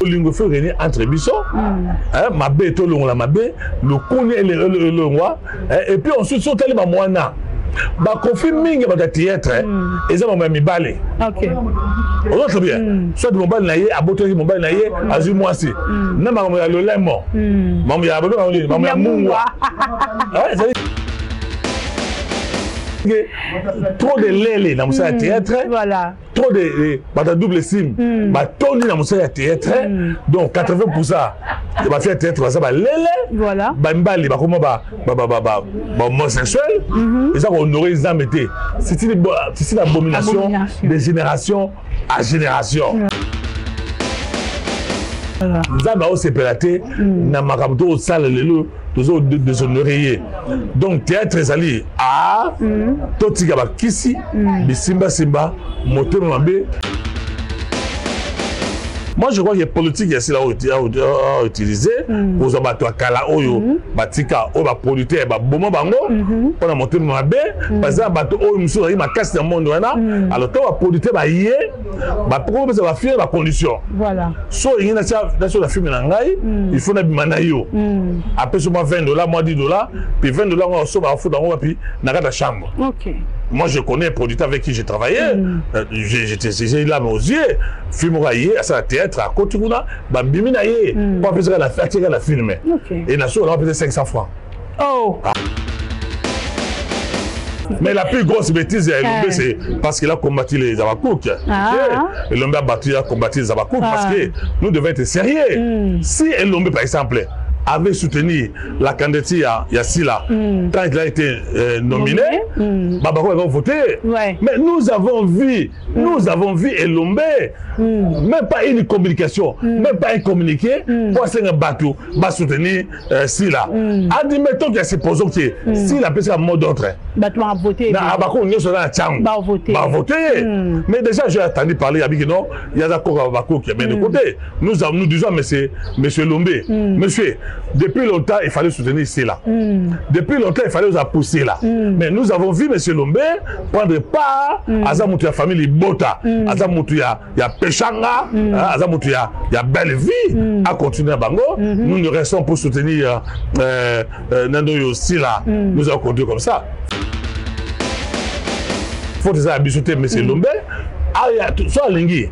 Lingo fait réunir entre Bissot, ma bé, tout le mabé, le connaît le roi, et puis ensuite sont allés à Moana. Bah, confie mingi ba théâtre, et ça m'a mis balé. Ok. On très bien. Soit mon bal naïe, à botter mon bal naïe, à moi aussi. Non, mais le lemon. Maman, il y a besoin de maman, moua. Trop de lélé dans mon théâtre. Voilà. Trop de double sim. Bah, Tony dans mon théâtre. Donc, 80%. Il va faire théâtre, ça va lélé. Voilà. Bah, mbali, bah, comment bah, homosexuel. Et ça, on aurait les âmes été. C'est une abomination de génération à génération. Nzambe a aussi pélaté, na makabuto au sale lelo, toujours de son oreiller. Donc théâtre ezali a totika ba kisi, bisimba simba, moto mambe. Moi je crois que les politiques ici là ont utilisé pour abattre à Kala Oyo, Batika, Oba producteur, Bomo Bango, pour monter mambe, parce que bateau Oyo Moussou, il m'a cassé dans le monde. Alors toi, producteur, il va faire la condition. Voilà. So il y a la film il faut n'aller manayo. Après sur moi $20, moi $10, puis $20 on se va foutre dans puis dans la chambre. OK. Moi, je connais un producteur avec qui j'ai travaillé. J'ai là aux yeux. Film à ça théâtre à côté de là. Bambimi naïe. Pour faire la film. Et la chose, on va payer 500 francs. Oh. Mais la plus grosse bêtise, c'est parce qu'il a combattu les Abakouk. Et l'homme a combattu les Abakouk parce que nous devons être sérieux. Si l'homme, par exemple, avait soutenu la candidature Yassila quand il a été nominé, Babako va voter. Mais nous avons vu Elombe, même pas une communication, même pas un communiqué pour un bateau, va soutenir Sila. Admettons qu'il y a supposons que Sila peut être un mot d'autre. Va voter. Babako n'est pas va voter. Mais déjà, j'ai entendu parler avec non, il y a d'accord Babako qui est bien de côté. Nous disons, monsieur Lombe, monsieur. Depuis longtemps, il fallait soutenir Sila. Depuis longtemps, il fallait nous pousser là. Mais nous avons vu M. Lombe prendre part à la famille Bota, à la Pechanga, à la Belle Vie, à continuer à Bango. Nous ne restons pour soutenir Nando Sila. Nous allons continuer comme ça. Il faut déjà habituer M. Lombe. Soit Lingi,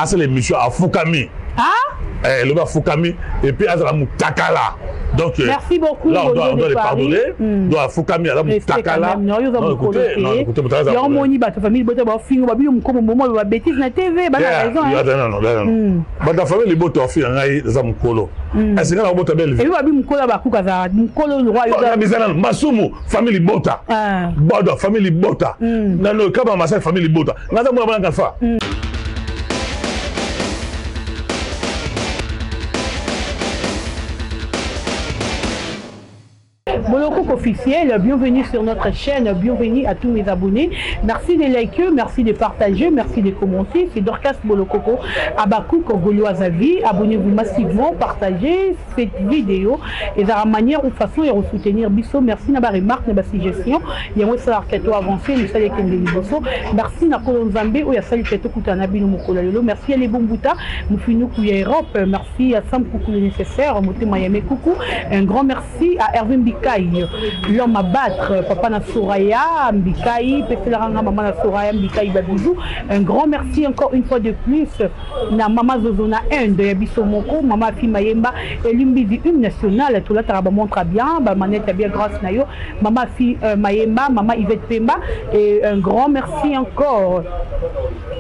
c'est l'émission à Fukami. Le bas Fukami et puis à la Moutakala. Donc, merci beaucoup. Là, on doit les pardonner. Doit Fukami à la Moutakala. Non, écoutez, il y a un moni, ta famille, comme moment où la bêtise na TV, bah la raison. Non. Bah ta famille, les bottes en fait, ils ont Mukolo. Est-ce que la botte belle? Et vous avez Mukolo Bakukaza, Mukolo le roi. Masumu, famille Bota. Bodo, famille Bota. Non, Kaba Massa, famille Bota. Nada Mouna Bangafa. Boloko officiel, bienvenue sur notre chaîne, bienvenue à tous mes abonnés. Merci de liker, merci de partager, merci de commenter. C'est Dorcas Bolokoko, Abakouk, Gaulois à vie. Abonnez-vous massivement, partagez cette vidéo. Et de la manière ou façon de soutenir Bisso. Merci de la remarque, de la suggestion. Il y a un salaire qui est avancé, nous savons qu'il y a des Bisso. Merci à Kolonzambe, ou il y a salut qui est Koutanabi, nous Mokolalo. Merci à les Bombouta, nous finissons Kouya Europe. Merci à Sam Koukou le nécessaire, Moté Mayame Koukou. Un grand merci à Erwin Bikaï. L'homme à battre, papa na Soraya, Mbikaï, Pefelaranga, maman na Soraya, Mbikaï Babizou. Un grand merci encore une fois de plus na maman Zozona 1 de Yabiso Moko, maman Fi Mayemba, et l'Umbizi une nationale, tout là, tu montre bien, manette bien grâce na yo, maman Fi Mayemba, maman Yvette Pemba, et un grand merci encore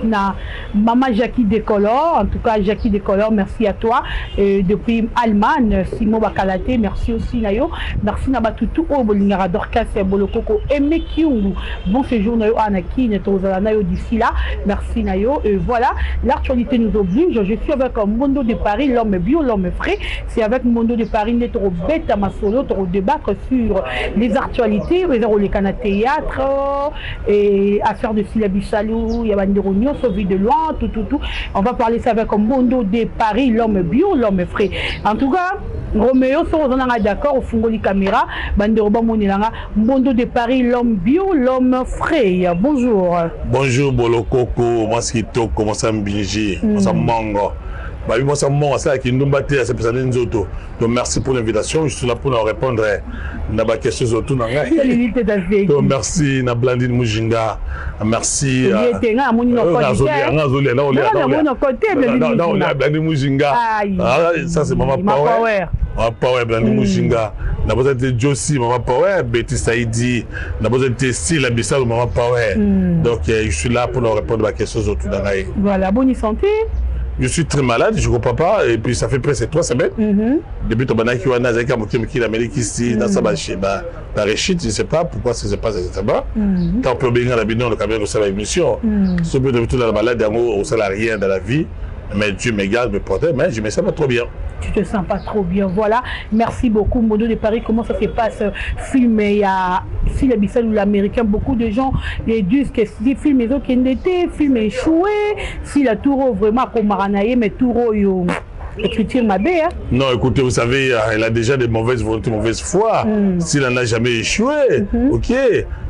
na maman Jackie Décolor, en tout cas Jackie Décolor, merci à toi, et depuis Allemagne, Simon Bakalate, merci aussi Nayo, merci na Batutu au Bolingara Dorcas Bolokoko Aimé Kiungu, bon séjour Nayo Anaki, Netozala Nayo d'ici là, merci Nayo, et voilà, l'actualité nous oblige, je suis avec Mondo de Paris, l'homme bio, l'homme frais, c'est avec Mondo de Paris, n'est trop bête à ma solo, trop débattre sur les actualités, les canaux théâtre, et affaire de Silabissalou, Yabanderonio, Sauvé de loin, tout. On va parler ça avec Mondo de Paris, l'homme bio, l'homme frais. En tout cas, Roméo, si on est d'accord, au fond de caméra, Banderoba Monilanga, Mondo de Paris, l'homme bio, l'homme frais. Bonjour. Bonjour, Bolokoko, Maskito, comment ça m'binji, comment ça mango. bah moi ça mon ça qui nous battait à cette personne Nzoto. Donc merci pour l'invitation, je suis là pour nous répondre na ba question autour na ngai. Donc merci na Blandine Mujinga. Merci Blandine Mujinga. Ça c'est Maman Power. Maman Power Blandine Mujinga. Na besoin de Josie Maman Power, Betty Saïdi, na besoin de Style Abissal Maman Power. Donc je suis là pour nous répondre à la question autour de ngai. Voilà, bonne santé. Je suis très malade, je ne comprends pas, et puis ça fait presque 3 semaines. Depuis que je suis en Amérique ici, dans sa réchite, je ne sais pas pourquoi ça se passe, je ne sais pas. Tant que bien la bidon, le cabinet de sa émission, ce peu de tout dans la malade, on ne sait rien dans la vie, mais Dieu m'égale, me protège, mais je ne me sens pas trop bien. Tu te sens pas trop bien, voilà. Merci beaucoup, Mondo de Paris. Comment ça se passe? Film, il y a si l'Abyssal ou l'Américain, beaucoup de gens les disent que si film est ok, film est échoué, si la tour vraiment comme Maranaye, mais tour yo. Écriture ma bé, hein? Non, écoutez, vous savez, elle a déjà des mauvaises volontés, mauvaise foi. S'il n'en a jamais échoué, ok,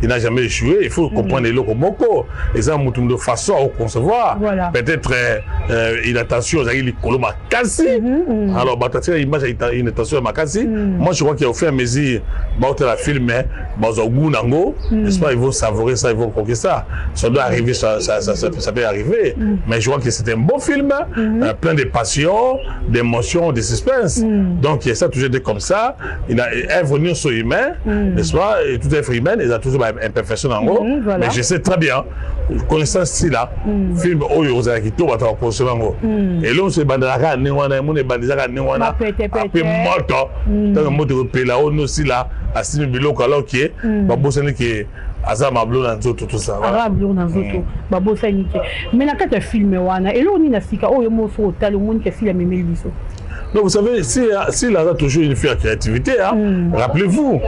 il n'a jamais échoué, il faut comprendre les locaux moko. Et ça, de façon à concevoir. Voilà. Peut-être une attention aux aïe coloma kasi. Alors, bah, tu image une attention à ma kasi. Moi, je crois qu'il a fait un mesure, bah, la film, bah, au goût nango. N'est-ce pas, ils vont savourer ça, ils vont croquer ça. Ça doit arriver, ça peut arriver. Mais je crois que c'est un bon film, plein de passion, d'émotions, de suspense. Donc, il y a ça toujours dit comme ça. Il a un venir sur humain, n'est-ce pas? Et tout être humain, il a toujours une imperfection en haut. Mais je sais très bien, connaissant ce style-là, film Oyo Ozakito, va t'en poser en haut. Et là, on se bandera, Néwana, mon bandera, Néwana, après moto, dans le moto, là, on aussi là, à Sinubilo, alors qui est, va bosser qui est. Azama Blou dans tout ça. Azama Blou dans tout. Babo ça nique. Mais na kata film wana. Et là on y na sika. Oh yo so hotel, le monde qui si la mémé biso. Donc vous savez, si là a toujours une fière créativité, hein. Rappelez-vous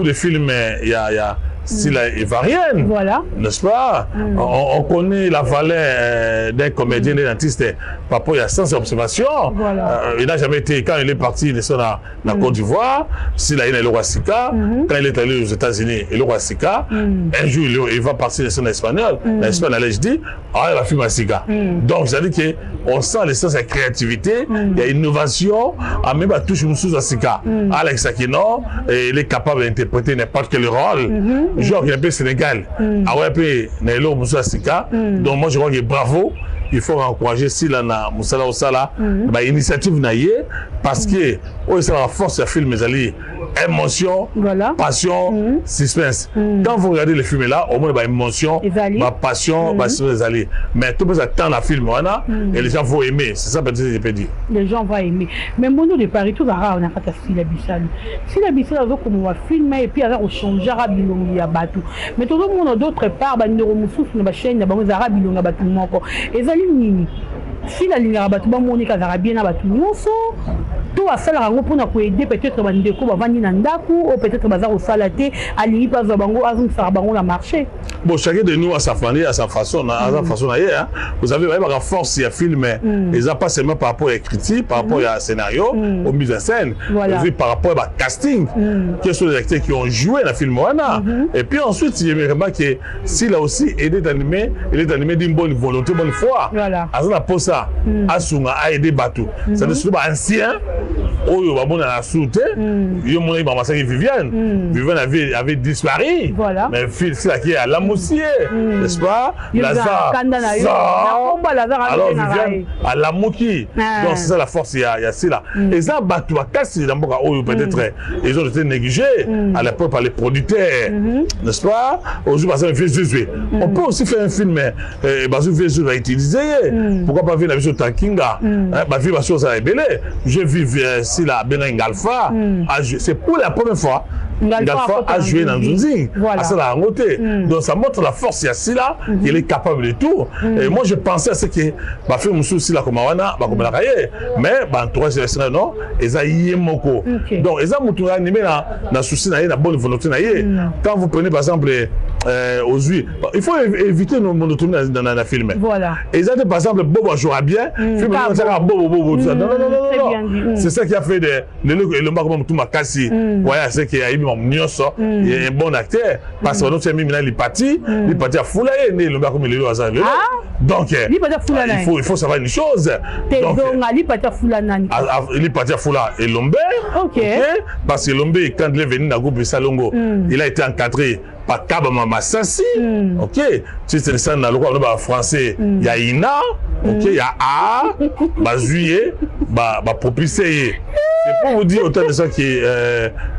des films, il y a style ivoirienne, voilà. N'est-ce pas? On connaît la valeur d'un comédien, d'un artiste, par rapport à sans observation. Voilà. Il n'a jamais été, quand il est parti dans la Côte d'Ivoire, s'il a eu le roi Sika, quand il est allé aux États-Unis, le roi Sika, un jour il va partir dans l'espagnol, l'espagnol, je dis, ah, il a fait ma Sika. Donc, c'est-à-dire qu'on sent l'essence de la créativité, il y a innovation, à même à toucher une chose à Sika. Alex Aquino, il est capable d'interpréter n'importe quel rôle. Genre, il y a un peu Sénégal. Ah ouais, puis, Nailo Moussa Sika. Donc, moi, je crois que bravo. Il faut encourager si là, Moussala Osala, l'initiative naïe, parce que, c'est la force de film, mes alliés. Émotion, voilà. Passion, suspense. Quand vous regardez les films là, au moins, émotion, passion, suspense, alliés. Mais tout le monde attend la film, voilà, et les gens vont aimer. C'est ça, peut-être, je peux dire. Les gens vont aimer. Mais mon nom de Paris, tout va on a fait si la Bissal. Si la Bissal, comme on va filmer, et puis, on change arabe, il y a bateau. Mais tout le monde, d'autre part, il y a une chaîne, il y a des arabes, il y a bateau. Et ça, si la ligne arabe, tout le monde est bien à bateau. Tout à ça, pour aider peut-être Bandeko, ou peut-être Bazar au Salaté, à l'Ipa Zabango, à Zarabango, la marché. Bon, chacun de nous a sa famille, à sa façon, d'ailleurs. Vous savez, la force, il y a film, ils n'ont pas seulement par rapport à l'écriture, par rapport à scénario, aux mises en scène, par rapport à casting, quels sont les acteurs qui ont joué dans le film. Et puis ensuite, il y a vraiment que s'il a aussi aidé d'animer, il est animé d'une bonne volonté, bonne foi. À ça, pour ça, Asunga a aidé Batou. Ça ne sont pas ancien. Oyo babona la soute yo moni ba masaki Viviane avait disparu mais c'est là qui est à la Moussier n'est-ce pas Lazare alors Viviane à la Mouki donc c'est ça la force il y a ça et ça batu bakasi dans boka oyo peut-être ils ont été négligés à l'époque par les producteurs n'est-ce pas aujourd'hui par exemple on peut aussi faire un film Bazou Vieux va utiliser pourquoi pas venir avec sur Tankinga ba vie ba chose à belé je vis si la Benin Alpha c'est pour la première fois Alpha a joué dans Zunzing à ça la montée donc ça montre la force ici là qu'il est capable de tout et moi je pensais à ce que ba fait mon souci là comme wana ba comme la cahier mais ba entourage c'est non eza yemoko donc eza mutu animé na souci na bonne volonté na quand vous prenez par exemple aux huiles. Il faut éviter nos monotomies dans la film. Voilà. Et ça, par exemple, Bobo jouera bien. Film Bobo, tout ça. Non. C'est ça qui a fait le Lomba comme tout ma cassi. Voilà, c'est qu'il y a eu mon Nyoso, il y a un bon acteur. Parce que nous sommes mis les parties à Foulaye, le Lomba comme il est à donc, il faut savoir une chose. Donc, il parti à Foula et Lombe. Parce que Lombe, quand il est venu dans le groupe Salongo, il a été encadré par Kabama Massassi. Ok, c'est ça dans le roi français. Il y a Ina, ok, il y a A, Juillet, Propulsé. C'est pour vous dire autant de ça qui est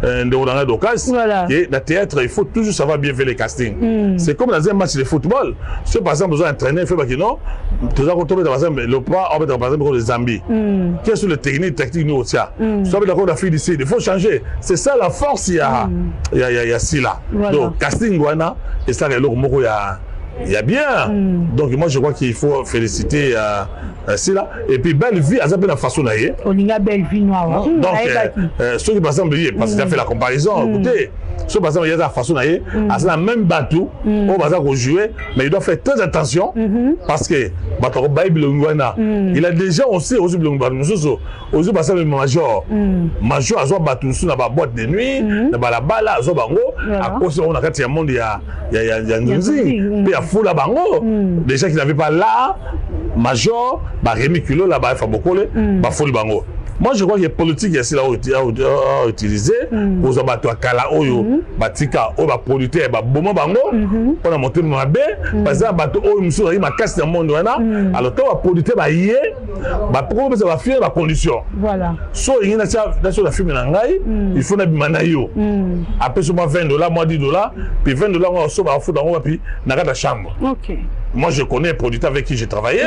de d'occasion. Voilà. Et le théâtre, il faut toujours savoir bien faire les castings. C'est comme dans un match de football. Si par exemple vous entraînez, il faut que non, tout ça, par exemple, le pas, on va par exemple comme les Zambie. Quelles sont les techniques tactiques nous aussi? Soit d'accord la fille d'ici, il faut changer. C'est ça la force, il y a si là. Donc casting Guana, et ça, il y a bien. Donc moi je crois qu'il faut féliciter Sila. Et puis belle vie, elle s'appelle la façon d'ailleurs. On a belle vie noire. Donc ceux qui par exemple, parce qu'il a fait la comparaison, écoutez, ceux par exemple, il y a la façon d'ailleurs, c'est la même bateau, on va jouer, mais il doit faire très attention parce que bateau Bible il a déjà aussi aux par exemple major a bateau sur la boîte de nuit, la balabala, a bango, à cause on a quand il y a monde il y a une puis à fou la bango, des gens qui n'avaient pas là, major, Rémi Culot là-bas, il faut beaucoup fou le bango. Moi, je crois que les politiques ici là ont utilisé pour les bateaux à Kala, Batika, producteur, Bomo Bango, pour monter mon abbé, parce que les bateaux, ils ont cassé dans le monde. Alors, quand les producteurs va faire la condition. Voilà. Soit il y a la firme, il faut un après, sur $20, moi $10, puis $20, on va foutre dans la chambre. Ok. Moi, je connais un producteur avec qui j'ai travaillé.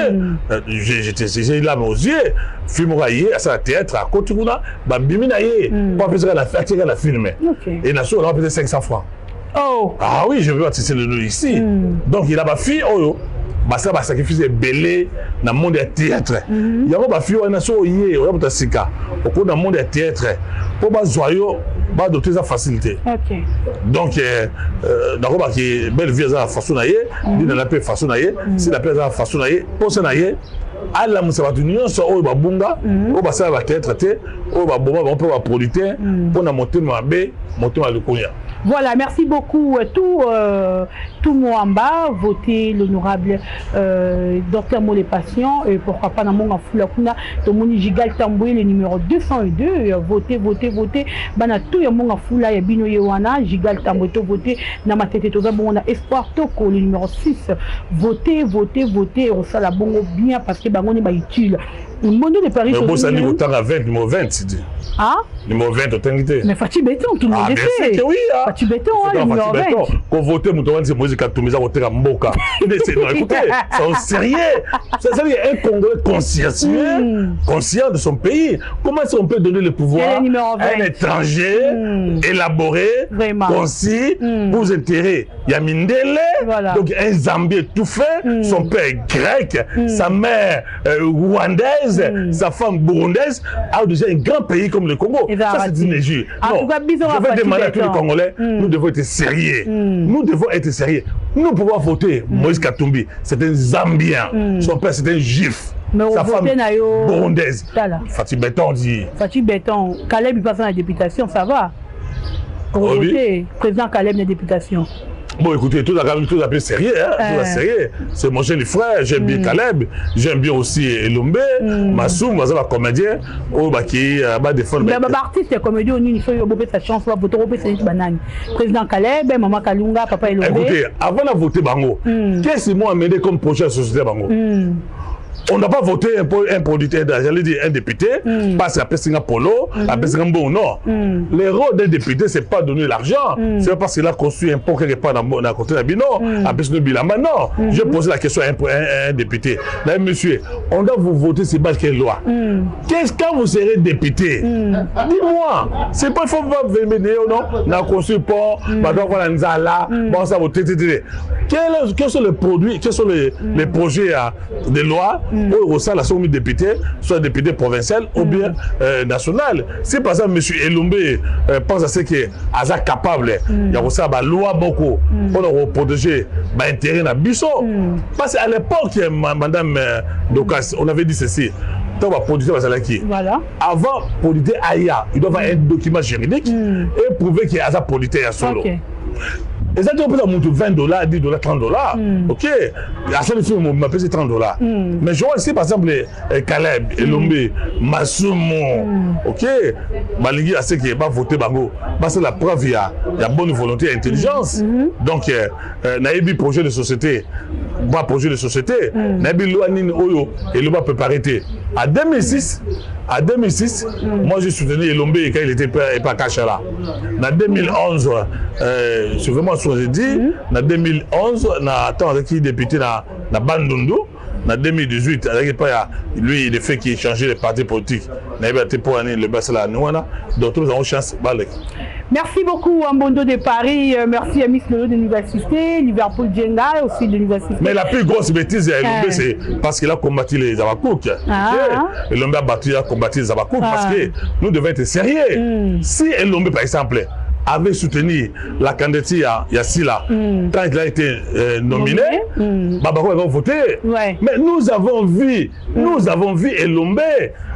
J'étais là, mais aux yeux. Film à la théâtre, à côté de là, pour faire la film. Et la chose, on va payer 500 francs. Oh! Ah oui, je veux artister le nom ici. Donc, il a ma fille, ça va sacrifier belé dans le monde du théâtre. Il y a ma fille, on a so yé, on a sika. Au cours du monde du théâtre, pour ma joyau, va doter sa facilité. Ok. Donc, d'accord, qui belle vie à la façon d'ailleurs, dit dans la paix façon d'ailleurs, si la paix à la façon d'ailleurs, pour ça d'ailleurs. À la Moussabatounion, soit au Babunga, au Bassa va être traité, au Baboma, on peut producteur, pour monter ma baie, monter ma Lukonia. Voilà, merci beaucoup. Tout Moamba, voté l'honorable Dr Molé Patient, et pourquoi pas dans mon Foulakuna, dans mon Gigal Tamboué, le numéro 202, voté. Bana tout le monde Foula, et Bino Yewana, Gigal Tamboué, voté, dans ma tête, on a Espoir Toko, le numéro 6, voté, on s'en la bongo bien parce que on est utile. Le monde de Paris. Mais bon, ça dit autant à 20, numéro 20, c'est dit. Ah? Numéro 20, autant été. Mais Fatih Béton, tout le monde est fait. Oui, Fatih Béton, numéro 20. Quand voter, c'est musique à tout le monde à Mboka. Écoutez, c'est sérieux. Ça veut dire un Congolais conscient de son pays. Comment est-ce qu'on peut donner le pouvoir à un étranger élaboré, concis, pour intérêts? Il y a Mindele, donc un Zambie tout fait, son père grec, sa mère rwandaise, sa femme burundaise, a déjà un grand pays comme le Congo. Ça, c'est une injure. Non, je vais demander à tous les Congolais, nous devons être sérieux. Nous devons être sérieux. Nous pouvons voter Moïse Katumbi, c'est un Zambien. Son père, c'est un Juif. Sa femme burundaise. Fatih Béton dit. Fatih Béton, Caleb, il passe dans la députation, ça va. Pour voter, président Caleb, la députation. Bon, écoutez, tout à fait sérieux, hein, sérieux. C'est mon jeune frère, j'aime bien Caleb, j'aime bien aussi Elombe, Massoum, un comédien, qui va défendre. Mais artiste, comédien, il faut voter sa chance, va voter c'est banane. Président Caleb, maman Kalunga, papa Elombe. Écoutez, avant de voter Bango, qu'est-ce qu'ils m'ont amené comme projet à la société Bango? On n'a pas voté un producteur, j'allais dire un député, parce qu'après c'est un polo, après c'est un bon non. Le rôle d'un député, c'est pas donner l'argent, c'est pas parce qu'il a construit un pont quelque part dans la côté de Bino, après c'est un bilan. Non, je pose la question à un député. Là, monsieur, on doit vous voter c'est pas quelle loi. Qu'est-ce quand vous serez député? Dis-moi, c'est pas il faut pas venir non, on a construit pont, on va voir Nzala, bon ça va quels sont les produits, quels sont les projets de loi au sein de la Somme député, soit député provincial ou bien national. Si par exemple M. Elombe pense à ce qu'il est capable, il y a aussi la loi beaucoup pour protéger l'intérêt de Bisso. Parce qu'à l'époque, Madame Docas, on avait dit ceci. Voilà. Avant polité Aya, il doit avoir un document juridique et prouver qu'il y a un polité à solo. Exactement, peut-être monter $20, $10, $30. Ok. À chaque fois, on m'a payé $30. Mais je vois ici, par exemple, Caleb, Elombe, Masumo. Ok. Malgré à ce qui n'est pas voté, c'est la preuve, il y a bonne volonté et intelligence. Donc, Naïbi, projet de société, projet de société, Naïbi, Loanine, Oyo, et Loba peut pas arrêter. En 2006, moi j'ai soutenu Elombe quand il était pas caché là. En 2011, c'est vraiment ce que j'ai dit. En 2011, on a été député dans Bandundu. En 2018, lui, il a fait qu'il changeait les partis politiques. Il a été pour le Bassala Nouana. Donc, nous avons chance. Merci beaucoup, Ambondo de Paris. Merci à Miss Lolo de l'Université, Liverpool Djenga aussi de l'Université. Mais la plus grosse bêtise, c'est parce qu'il a combattu les Abakouk. Elombe a combattu les Abakouk parce que nous devons être sérieux. Si Elombe, par exemple, avait soutenu la candidature Yassila quand il a été nominé, Babako va voter. Mais nous avons vu Elombe,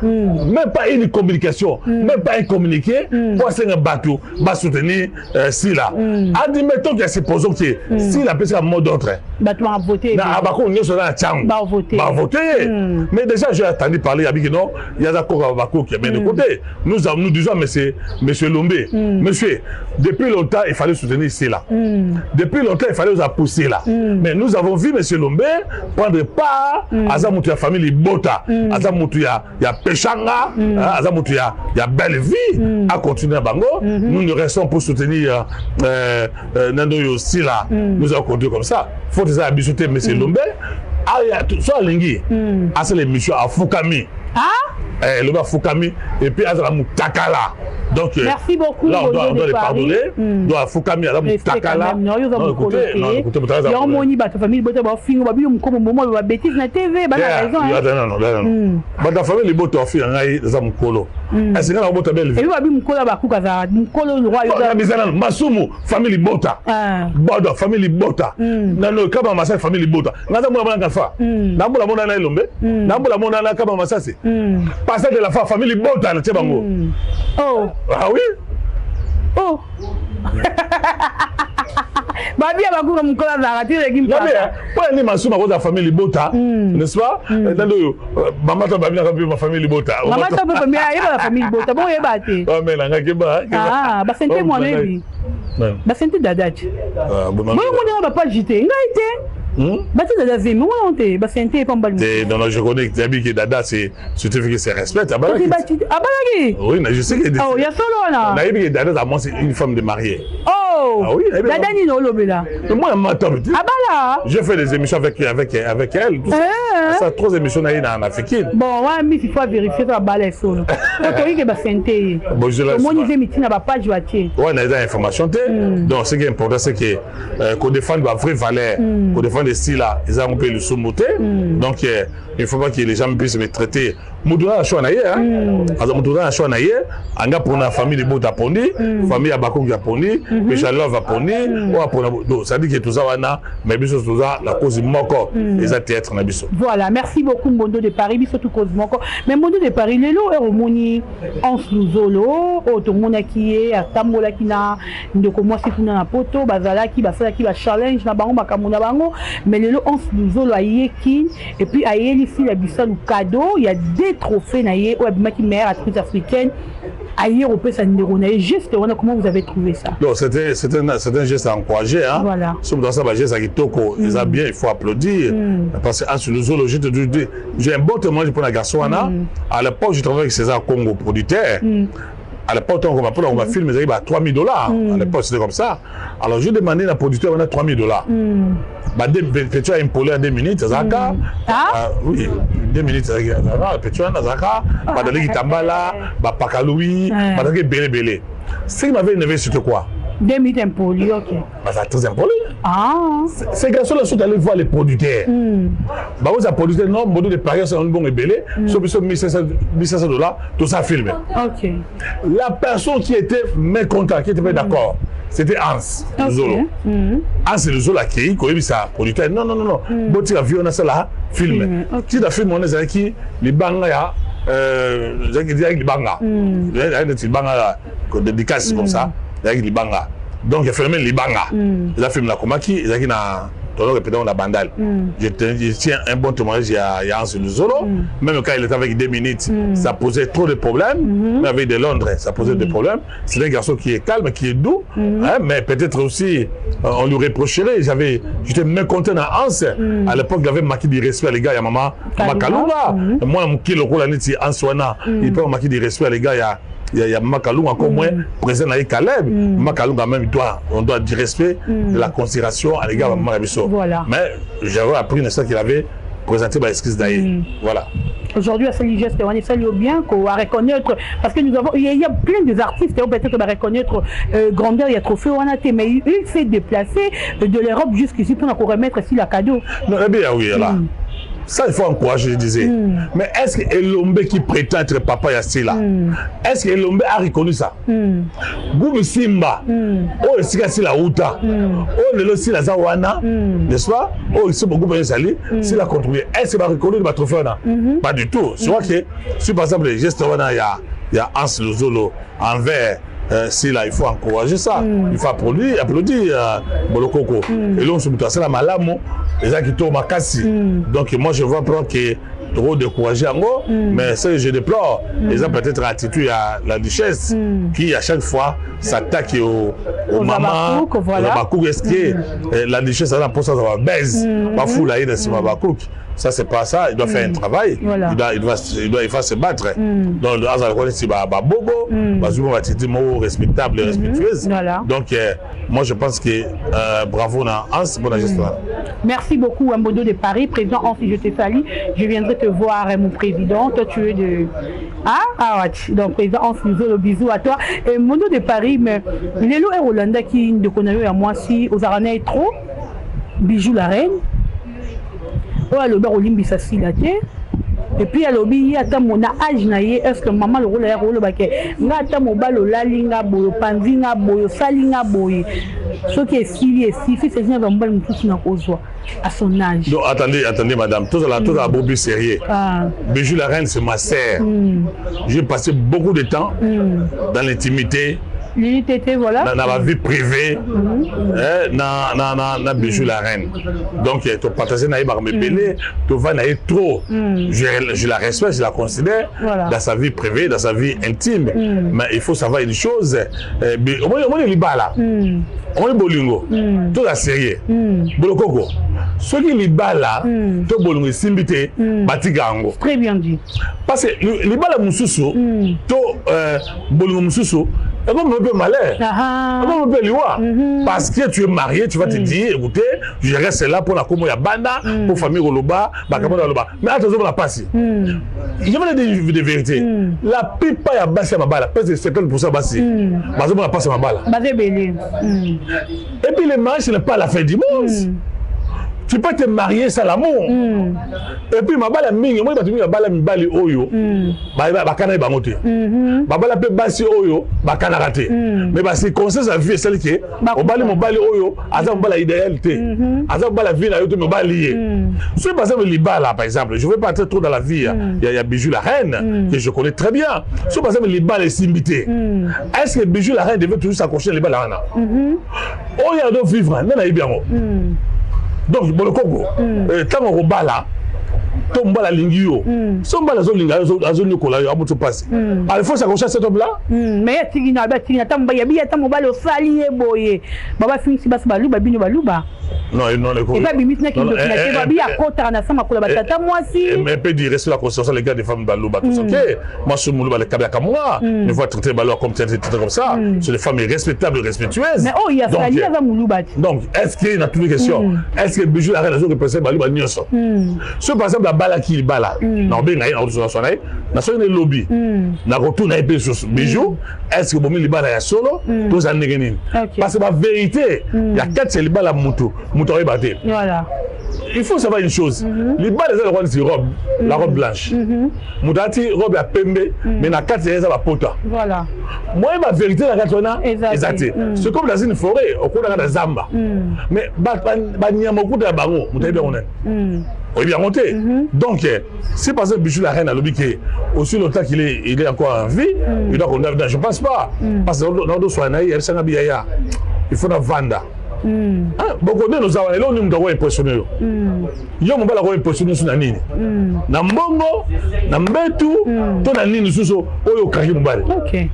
même pas une communication, même pas un communiqué pour se battre, va soutenir Sila. Admettons qu'il y a supposons que Sila peut être un mot d'autre. Va voter. Babako n'est pas un va voter. Mais déjà, j'ai entendu parler avec non, il y a d'accord Babako qui est bien de côté. Nous disons, monsieur Lombe, monsieur. Depuis longtemps, il fallait soutenir Sila. Depuis longtemps, il fallait nous pousser là. Mais nous avons vu M. Lombe prendre part à la famille Bota, à la Pechanga, à la Belle Vie, à continuer à Bango. Nous ne restons pour soutenir Nando Sila. Nous allons continuer comme ça. Il faut déjà bisouter M. Lombe. Soit Lingi, c'est l'émission à Fukami. Le bas Fukami et puis à la Moutakala. Donc, merci beaucoup. Là, on doit les pardonner. On doit Fukami à la Moutakala. Non, écoutez, il y a un moni, ta famille, comme moment, la bêtise na TV, bah raison. Non. Ta famille, les bottes offrent un mukolo. Est-ce que la botte belle vie? Et oui, mukolo ba kukaza, mukolo le roi. Masumu, famille Bota. Bodo, famille Bota. Non, kama masa famille Bota. Nada mo bana fa. Nambola mona na Elombe. Nambola mona na kama masasi. Passer de la famille Bota na Tchebango. Oh. Ah oui? Oh. Babi a beaucoup de mukolo za ratire qui me parle. Pourquoi ni Masuma ko da famille Bota, n'est-ce pas? Maman ta babi na ma famille Bota. Maman ta babi a la famille Bota. Bon e baté. Oh mais là ngakeba. Ah, ba sente moi même. Ba sente dadati. Bon on va pas jiter. Ngaité. Bati dada zemi on te ba sente pas mbali. Non, je connais que Dada c'est certifié c'est respect. Abalaki. Oui, je sais que oh, il y a solo là. Naïbi Dada c'est une femme de mariée. Oh. Ah oui, Dada ni no lobela. Moi m'attends. Abala. Je fais des émissions avec elle tout ça. Ça 3 émissions en Afrique. Bon, ouais, mais il faut vérifier ça balai solo. Autori que ba sente. Bon, je laisse. Moi ni mitina ba page wati. Ouais, on a des informations. Donc ce qui est important c'est que qu'on défende la vraie valeur, qu'on défende les styles là, ils ont un peu le sous-monté. Donc il ne faut pas que les gens puissent me traiter. Moudouana a choisi alors Moudouana a choisi anga pour la famille de Bota Pondi, famille Abako qui a Pondi, Péchalov a Pondi, ou à Pondi. Ça dit que tout ça wana, mais bien sûr tout ça la cause moko, les théâtres na biso. Voilà, merci beaucoup Mondo de Paris, biso tout cause moko. Mais Mondo de Paris lelo est au moni en Luzolo, au to mona qui est à Tambola qui na ndoko moi si kuna na poto, bazala qui ba challenge na bango makamuna bango, mais lelo en Luzolo ayeki et puis ayeli ici la biso le cadeau, il y a des trophées naïe ou abimaki meilleure actrice africaine ailleurs au pays sanérona juste comment vous avez trouvé ça? Non, c'est un geste à encourager hein. Voilà. Somme dans ça bah geste à kitoko, ils a bien il faut applaudir parce que sur le zoologie j'ai un bon témoignage pour la garçon à l'époque je travaillais avec César Congo producteur. À l'époque, on va filmer, il y a $3,000. À l'époque, c'était comme ça. Alors, je demandais à la producteur, on a $3,000. Petit un poulet à 2 minutes, Zaka. Oui, 2 minutes, Zaka. Petit un Zaka. Badali Tambala, Pakaloui, Badali Bélé. Ce qui m'avait énervé, c'était quoi? 2 minutes un poulet, ok. C'est très impoli. Ces garçons-là sont allés voir les producteurs. Bah, vous avez producteur, non, modèle de Paris, c'est un bon ébélé, sur $1,500, tout ça filmé. Ok. La personne qui était mécontente, qui était pas d'accord, c'était Hans Zolo. Hans Zolo qui est ça, producteur. Non. Bon, tu as vu, on a ça là, filmé. Tu as filmé, on a qui, les banga, les banga. Les banga, dédicace comme ça, les banga. Donc, il a filmé les banga. Il a filmé la Komaki, il a dit on a bandal. Je tiens un bon témoignage, il y a Hans Zolo. Même quand il était avec 2 minutes, ça posait trop de problèmes. Mais avec des Londres, ça posait des problèmes. C'est un garçon qui est calme, qui est doux. Mais peut-être aussi, on lui reprocherait. J'étais mécontent à Hans. À l'époque, il avait marqué du respect à les gars. Il y a Maman Kalunga. Moi, qui est le rôle de Hans Wana, il peut marquer du respect à les gars. Il y a Makalunga encore moins présent dans les Caleb. Makalunga même, on doit dire respect de la considération à l'égard de Maman Rabisso. Voilà. Mais j'avais appris une qu'il avait présenté ma excuse d'ailleurs. Voilà. Aujourd'hui, à ce geste, on est salué bien qu'on va reconnaître, parce que nous avons, il y a plein d'artistes, peut-être qu'on va reconnaître grandeur, il y a trophée, on a été, mais il s'est déplacé de l'Europe jusqu'ici pour nous remettre ici la cadeau. Non, eh bien, oui, là. Ça, il faut encourager, je disais. Mais est-ce que Elombe qui prétend être papa Yassila, est-ce que Elombe a reconnu ça? Goumi Simba, oh, c'est la Outa, oh, le si la Zawana, n'est-ce pas? Oh, il s'est beaucoup bien sali, c'est la contribué. Est-ce qu'il va reconnaître ma trophée? Pas du tout. Je crois que, si par exemple, juste il y a Hans Zolo envers. Si là, il faut encourager ça, il faut applaudir Bolokoko. Et là, on se met à la malamo, les gens qui tournent ma casse. Donc, moi, je vois pas que trop découragé en gros, mais ça, je déplore. Les gens peut-être attitude à la duchesse qui, à chaque fois, s'attaque aux mamans, aux Mabakouk. Est-ce que la duchesse a la pour ça, ça va baise, pas fou là, il est Mabakouk. Ça, c'est pas ça. Il doit faire un travail. Voilà. Il doit se battre. Donc, le hasard, c'est Bobo, Bazouma va être respectable et respectueuse. Voilà. Donc, moi, je pense que bravo, Hans, pour la gestion. Merci beaucoup, Mbodo de Paris. Président Hans, je te salue. Je viendrai te voir, mon président. Toi, tu es de. Donc, président Hans, le bisou à toi. Et Mbodo de Paris, mais Lélo et Rolanda qui ne connaissent à moi si aux Aranais trop. Bijou la reine. Oh, le bar Olimbi ça et puis à l'obi ata mon âge naie est-ce que maman le rôle est rôle baké ngata mobalo lalinga boyo panzinga boyo salinga boy ce qui est si c'est bien dans bon tout na kozwa à son âge. Donc attendez madame, tout à Bobi sérieux. Bijou la reine c'est ma sœur. J'ai passé beaucoup de temps dans l'intimité. L'unité, voilà. Dans la vie privée, dans Bijou la reine. Donc, tu partages naïe par mes bélés, tu vas naïe trop. Je la respecte, je la considère dans sa vie privée, dans sa vie intime. Mais il faut savoir une chose. On est liba là. On est bolingo. Tout la sérieux. Bolokoko. Ceux qui liba là, tout bolingo simbité, batigango. Très bien dit. Parce que liba la moussoussou, tout bolingo moussoussou. Et comme on peut malheur, on peut liwa. Parce que tu es marié, tu vas te dire, écoutez, je reste là pour la commo ya banda, pour famille Roloba, Bakamona Roloba. Mais attention, on la passe. Je vais dire des vérités. La pipa ya basse à ma balle, parce que 50% basse. Parce qu'on la passe à ma balle. Et puis le mariage, ce n'est pas la fin du monde. Tu peux te marier sans l'amour. Et puis, ma balle mingi, moi, je vais balle mi balle oyo. Bakana bangote. Ma balle peut bassi oyo, bakana raté. Mais parce que conseil sa vie est celle qui est, au balle mon balle oyo, azam balle idéalité. Azam balle vie na yoto me balle lié. Si par exemple liba là, par exemple, je ne vais pas être trop dans la vie. Il y a Bijou la reine que je connais très bien. Si par exemple liba les simbité, est-ce que Bijou la reine devait toujours s'accrocher les balles là? Oh, il y a d'autres vivre, non, il bien. Donc, bon, le Congo, tant qu'on va là, tout le lingio, son bal à zone Nicolas, à bout de passe. Il faut s'accrocher à cet homme-là. Mais il y a un bal au sali et boye. Baba finit si bas balouba, bino balouba. Non, non, les et pas bimite na qui doit placer babi à côté na sama kula batata moi si mais peut dire rester la conscience les gars des femmes balo ba tout OK moi je me le kabia comme moi ne faut traiter balo comme ça c'est les femmes respectables respectueuses mais oh il y a ça il y a muluba donc est-ce qu'il y a toutes les questions est-ce que bijou la raison que penser balo ba nyoso ce par exemple la bala qui bala non ben na autre sur na so une lobby na retourne un peu sur bijou est-ce que bomi libala ya solo tous en négeni parce que la vérité il y a quatre c'est libala mutu. Voilà. Il faut savoir une chose. Les balles c'est robe, la robe blanche. Moutati robe à pembe, mais na quatre c'est la pota. Voilà. Moi ma vérité la katona exact. C'est comme dans une forêt, au cours de la zamba. Mais ba nyama ko da bango, moutabi bien on est. On est bien monté. Donc c'est pas ça bijou la reine à l'objet que aussi longtemps qu'il est encore en vie, il doit qu'on je pense pas parce que dans d'autres soins il s'en habille il faut la vendre. Beaucoup de nos avons là nous devons impressionner yo mo bala ko impressionner sur nini na mbongo na mbetu to na nini suso oyo kaki mbale OK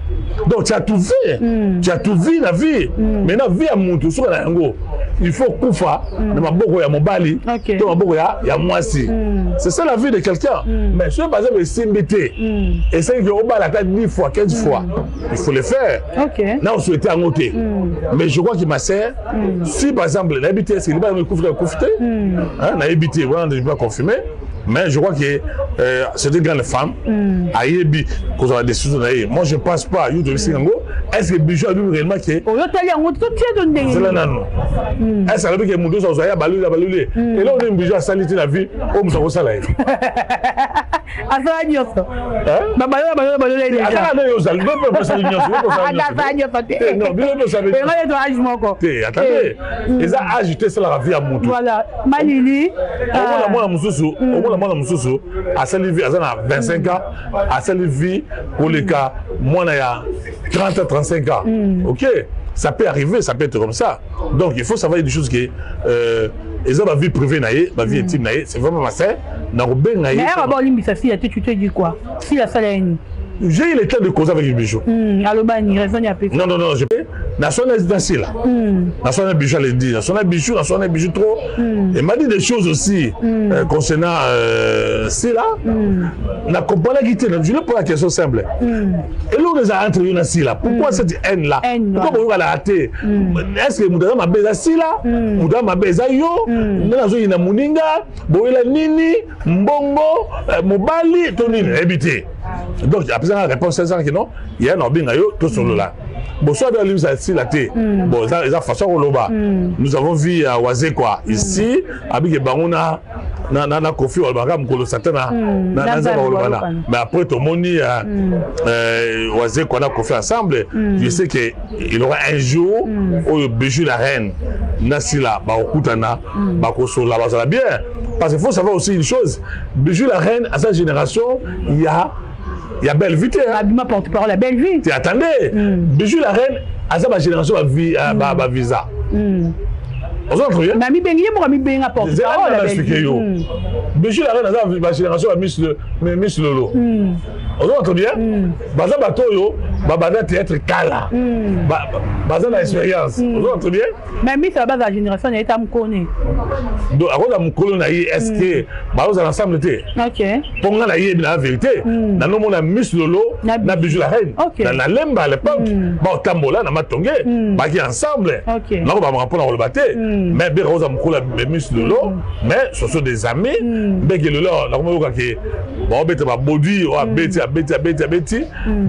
donc tu as tout vu la vie mais na vie à muntu sur na yango il faut kufa na maboko ya mobali to maboko ya mwasi c'est ça la vie de quelqu'un mais si par exemple SMBT et c'est que au bala 10 fois 15 fois il faut le faire là on souhaitait en côté mais je crois qu'il m'a sert si par exemple l'habité c'est liba me couvre couvre hein na habité voilà ne pas confirmer mais je crois que c'est une grande femme ayebi cause la décision d'ailleurs moi je pense pas you de singo est-ce que bijou a vu réellement que o yo tali yango to tie donné c'est là non est-ce que mundo so ya balule et là on est bijou a salité la vie au muso sala asala nyoso balule déjà asala yo sala pas sala nyoso non bien ça veut dire mais to âge moko attendez ils a ajouté ça la vie à mundo voilà malili moi mususu moi mususu a sali vie azana 25 ans a sali vie pour les cas moi na ya 30 à 35 ans OK ça peut arriver ça peut être comme ça donc il faut savoir des choses que ils ont ma vie privée naïe ma vie intime naïe c'est vraiment ma sœur na robin naïe mais avant limbisa si tu te dis quoi si la salle j'ai eu le temps de causer avec le bijou alobani raison ya pe non je peux national résidentiel là national bijou le dit national bijou trop et m'a dit des choses aussi concernant c'est là na comprendre qui je ne pose la question simple et l'on les a entre eux aussi là pourquoi cette haine là pourquoi on va la rater est-ce que mudama mabeza si là mudama mabeza yo nazo ina muninga boela nini mbongo mobali to nini habité donc après la réponse c'est ça que non il y a un binga yo tout solo là bon soit bien lui ça si la té bon ça façon loba nous avons vu à Wazé quoi ici avec bangona na kofi olbaka mkolo satana na nzaba olbana mais après tout moni Wazé quoi na kofi ensemble je sais que il aura un jour au bijou la reine nasila ba okutana ba kosola ba ça bien parce qu'il faut savoir aussi une chose bijou la reine à sa génération il y a belle vie ma porte-parole la belle vie attendez bijou la reine à sa génération va visa on s'en trouve mais mi bengi mo mi benga porte-parole la belle vie bijou la reine à sa génération va miss lolo on s'en trouve bien baza batoyo babana théâtre kala baza na expérience on s'en trouve bien mais mi ça base la génération na eta mkone donc à cause de mkolo na est-ce que baza ensemble té OK ponga na la vérité na no mona miss lolo na bijou la reine na lemba à l'époque ba tambola na matonge ba qui ensemble na ko ba me rappeler le baté mais be rosa mkolo miss lolo mais ce sont des amis be que lolo na ko ka ke ba obete ba body o beti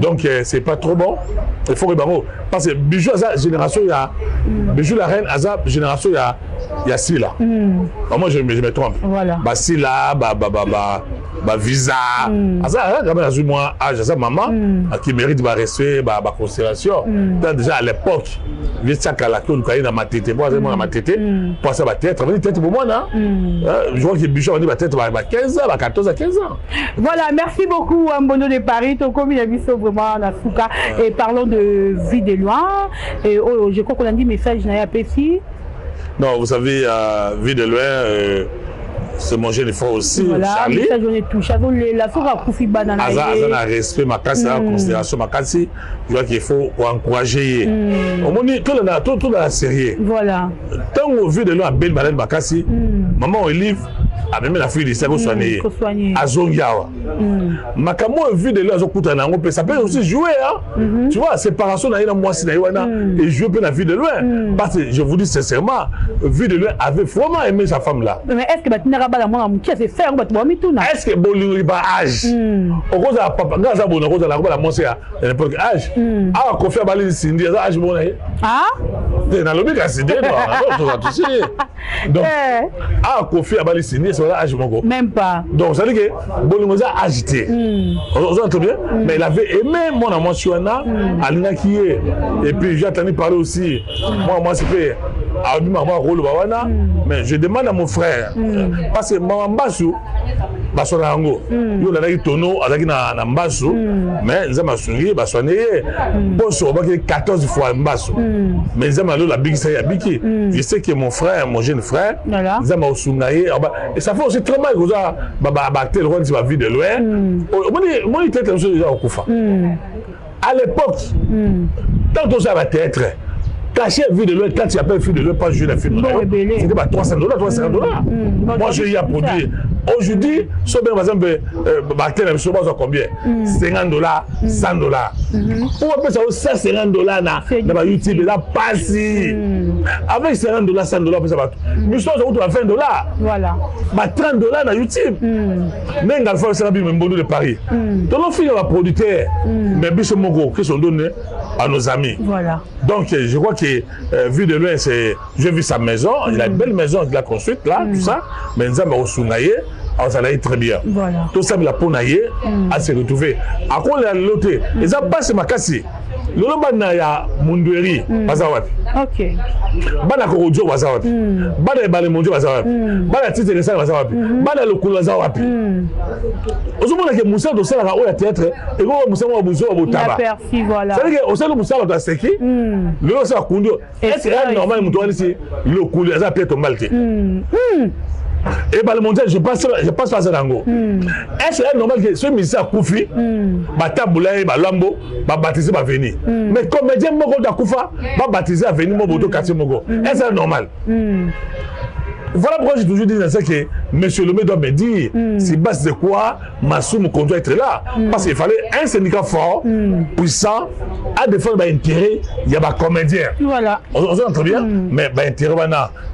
donc c'est pas trop bon il faut que parce que bijou à sa génération il y a bijou la reine à sa génération il y a si là moi je me trompe voilà ba si là ba visa ça quand même moi âge ça maman qui mérite ba respect ba considération déjà à l'époque les sakala qu'on connaît dans ma tête moi dans ma tête pour ça ba tête pour moi là je vois que bijou on dit ba tête ba 15 ans ba 14 à 15 ans voilà merci beaucoup Mbono de Paris to comme il a vu ça vraiment la souka et parlons de vie de loin et je crois qu'on a dit message na ya pesi non vous savez vie de loin c'est mon jeune frère aussi, voilà, Charlie. Ça, j'en ai touché. La fois à Koufi Banana. Azan a respect, ma casse, la considération, ma casse. Je vois qu'il faut encourager. Au moment où tout dans la série. Voilà. Tant qu'on vu de l'eau à Ben Balen Bakassi, maman Olive a même la fille de ça pour soigner. À Zongiawa. Ma camo vu de l'eau à Zokutana, ça peut aussi jouer. Tu vois, séparation dans moi, c'est et jouer peu la vie de loin. Parce que je vous dis sincèrement, vu de loin avait vraiment aimé sa femme là. Mais est-ce que Batina Rabala qui a fait faire est-ce que Bolingoli pas âge? Au cause de la papa, quand ça bon, au cause de la robe, la monnaie à n'importe quel âge. Ah, qu'on fait baler Cindy, ça âge bon. Ah? C'est dans le but à Cindy, donc, ah, qu'on fait baler Cindy, c'est là âge bon. Même pas. Donc, ça veut dire que Bolingoli a agité. On entend bien, mais il avait aimé mon amour Chouana, Alina qui est. Et puis, j'ai entendu parler aussi, moi, c'est fait. Mais je demande à mon frère, parce que maman Bassou, Bassorango, il y a des tonneaux avec Nambassou, mais ils ont soigné, Bassoné, Bosso, 14 fois Mbassou. Mais ils ont la big say à Biki. Je sais que mon frère, mon jeune frère, ils ont soigné. Et ça fait aussi très mal que ça, Babaté, le roi de la vie de loin. Moi, il était un peu déjà au Koufa. À l'époque, tant que ça va être. Caché vu de l'eau, quand tu appelles vu de l'eau, pas jouer la film. C'était pas $300, $350. Moi, je y ai produit. Aujourd'hui, si par exemple, Bactère, je ne sais pas combien. $50, $100. Pour appeler ça $150 dans YouTube, là, pas si. Avec $50, $100, ça va tout. Nous sommes à $20. Voilà. $30 dans YouTube. Même dans le fond, c'est la Bible de Paris. Donc, on fait un producteur, mais bis mon gros, qui sont donnés à nos amis. Voilà. Donc, je crois que, vu de loin, j'ai vu sa maison, il a une belle maison qu'il a construite là, tout ça, mais nous avons reçu ça allait très bien. Voilà. Tout ça, il a pour naïe à se retrouver. À quoi il a l'autre? Ils ont passé ma casse. Le lobana ya mundweri bazawapi. OK. Bana ko ojo bazawapi. Bana bale monjo bazawapi. Bana tite de ça bazawapi. Bana lokolo bazawapi. Ozomona ke musa do sala o ya théâtre et go musa mo buzo botaba. Merci voilà. C'est que au sala musa ba seki. Le sa kundo. Est-ce que normal muto ici le kundo ça peut être mal. Et bah le mondial, je passe pas ça dans est-ce que c'est normal que ce ministère Koufi, Bataboulaye, Lambo, baptisé va venir. Mais comme médias Mogo d'Akoufa, va baptiser à venir mon boto quartier Mogo. Est-ce que c'est normal? Voilà pourquoi j'ai toujours dit dans ça que monsieur le maire doit me dire si base de quoi Massoum doit être là. Parce qu'il fallait un syndicat fort, puissant, à défendre l'intérêt, il y a des comédiens. Voilà. On entend bien, mais l'intérêt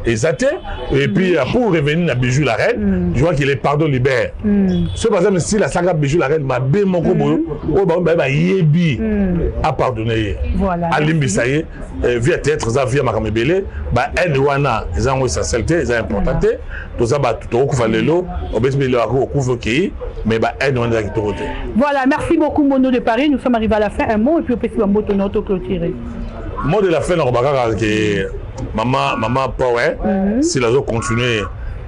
est athée. Et puis pour revenir à Bijou la Reine, je vois qu'il est pardon libère. Ce par exemple, si la saga Bijou la Reine m'a bien mon combo, Yebi a pardonné. Voilà. À Limbisaye, via théâtre, via Makamebele, N1, ils ont essentialité, ils ont importante. Tout ça, tout au coup, lelo, au couvre qui, mais N1 qui côté. Voilà, merci beaucoup, Mono de Paris. Nous sommes arrivés à la fin. Un mot et puis on peut faire un mot de notre clôturer. Mot de la fin, on va dire maman Power, si la zone continue.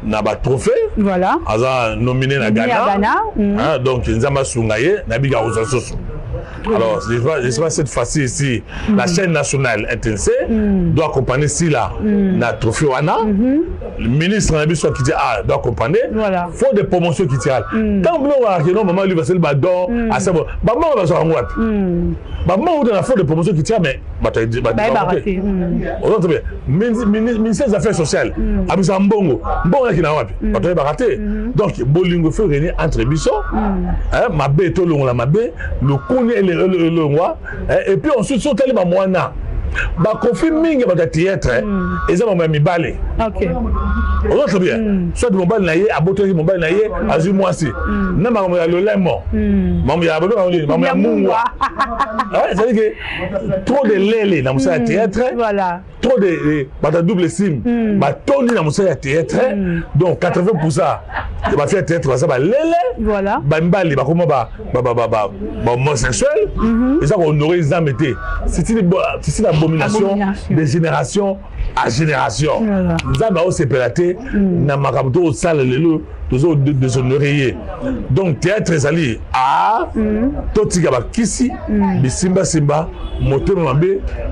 Na ba trophée voilà aza nominé na Ghana donc nzamba sungaye na biga ozasoso. Alors je sais pas cette fois-ci ici la chaîne nationale NTNC doit accompagner si là na trophée wana le ministre na biso qui dit doit accompagner voilà faut des promotions qui tirent tant blo wa que non maman lui va se le badon à ça maman va se rendre maman on a fait des promotions qui tirent mais on entend bien ministère des affaires sociales abisa mbongo qui n'a pas raté. Donc, Bolingo fait réunir entre Bisso, ma bé, tout le monde la ma bé, le connaît le roi, et puis ensuite, sur le moana. Bah, confirming about the théâtre, et ça m'a mis balé. Ok. On entend bien. Soit mon bal naïe, à botter mon bal naïe, à moi aussi. Non, mais le lemon. Maman, il y a maman, moua. C'est-à-dire que trop de lélé dans mon théâtre. Voilà. Trop de double sim. Bah, Tony dans mon théâtre. Donc, 80%. Il va faire théâtre, ça va lélé. Voilà. Bah, mbali, bah, comment bah, homosexuel. Et ça, on aurait les âmes été. C'est une abomination de génération à génération. Nous avons aussi pélaté, nous avons aussi déshonoré. Donc, théâtre Zali, Totigaba Kisi, Simba Moto Mambe,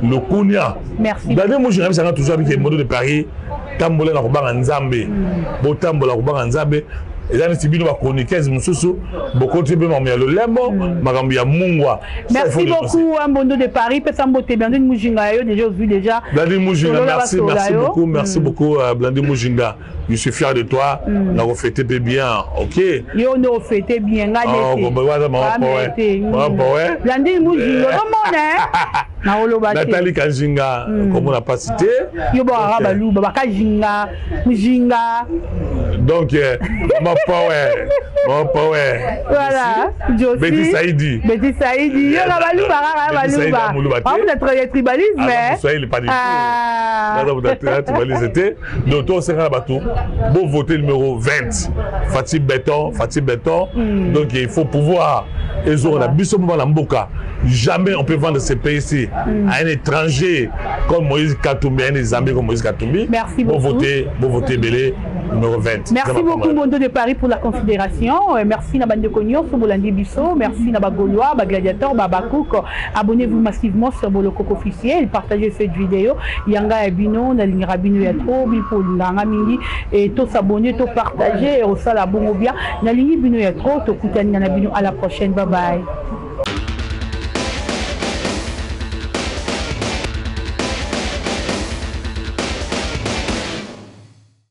le Kounia. Merci. D'ailleurs, moi, je suis toujours avec les motos de Paris. tambola na kobanga nzambe bo tambola kobanga nzambe ezani tibino ba chroniqueurs mususu beaucoup de même ya lolembo makambo ya mungwa. Merci beaucoup Mbondo de Paris pesa mbote Blandine Mujinga yo déjà vu déjà Blandine Mujinga merci beaucoup Blandine Mujinga, je suis fier de toi na refléter bien OK yo no refléter bien ngade Blandine Mujinga comment Nathalie Kanjinga comme on n'a pas cité yo ba rabalu ba Kanjinga Mujinga donc mon power voilà Betty Saïdi yo rabalu ba on a travaillé tribalisme soyez pas du tout vous êtes tribalisme donc on sera bateau bon voter numéro 20 Fatih Béton donc il faut pouvoir et on a biso la mboka jamais on peut vendre ce pays ici à un étranger comme Moïse Katumbi, un Zambie comme Moïse Katumbi. Merci beaucoup. Bon voter Belé numéro 20. Merci beaucoup Mbondo de Paris pour la considération. Merci na bande Konyo sur Bolandi Bisso, merci na Bagolois, Gladiateur, Babakouk. Abonnez-vous massivement sur Bolokoko officiel, partagez cette vidéo. Yanga Ebino, na ligne Rabino Yatro, Bipo Langa Mingi et tous s'abonner, tous partager et au sala bon bien. Na ligne Bino Yatro, to Koutani na Bino à la prochaine. Bye bye.